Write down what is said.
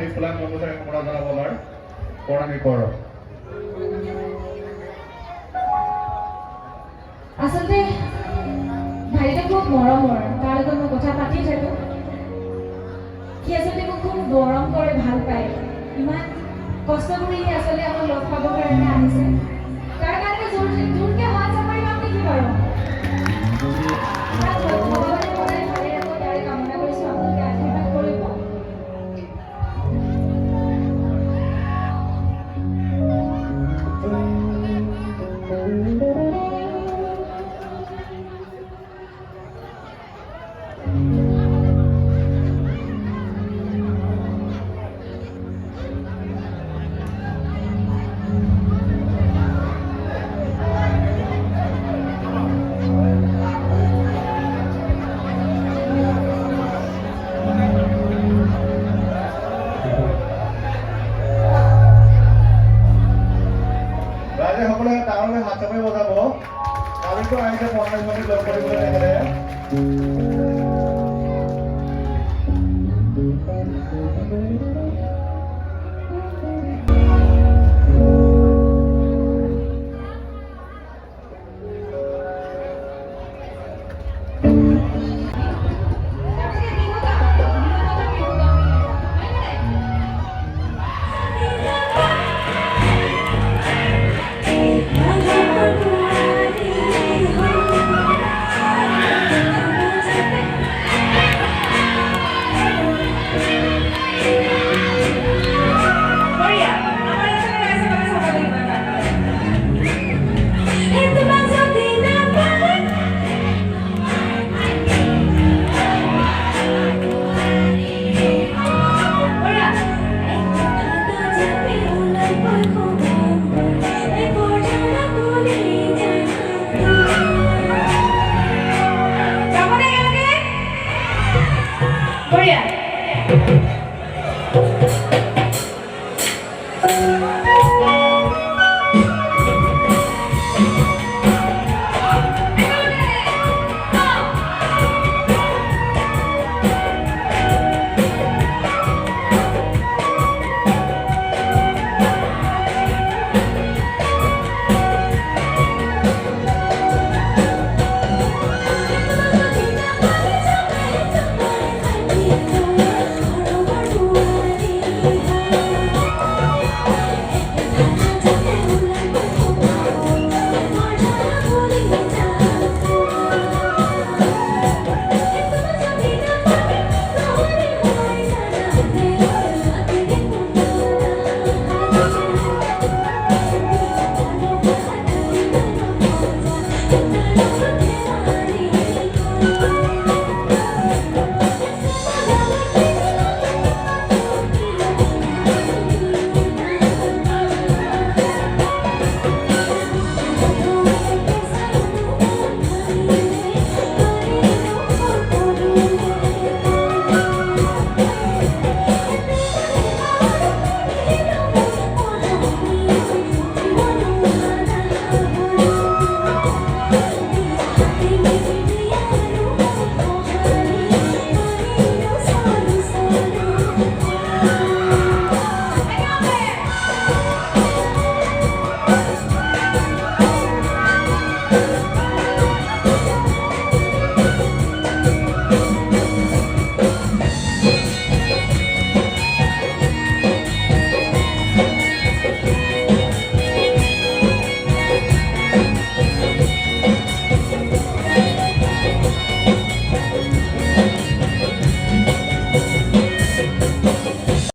খালি ফুলাক মনুচাৰে কৰা জনাব আমাৰ পৰাণী কৰ আচলতে ভাইটা খুব মৰমৰ তাৰ লগত মই কথা পাতি থাকোঁ সি আচলতে মোক খুব মৰম কৰে ভাল পায় ইমান কষ্ট কৰি সি আচলতে আমাক লগ পাবৰ কাৰণে আহিছে তাৰ কাৰণে জোৰকৈ হাত চাপাৰি পাম নেকি বাৰু ভগৱানে সদায় ভালে ৰাখক তাৰে কামনা কৰিছোঁ আপোনালোকে আশীৰ্বাদ কৰিব সকলে তাহলে হাত চাপাই বজাব কালিতো আহিছে পঢ়াৰ মতে লগ কৰিবলৈ তেখেতে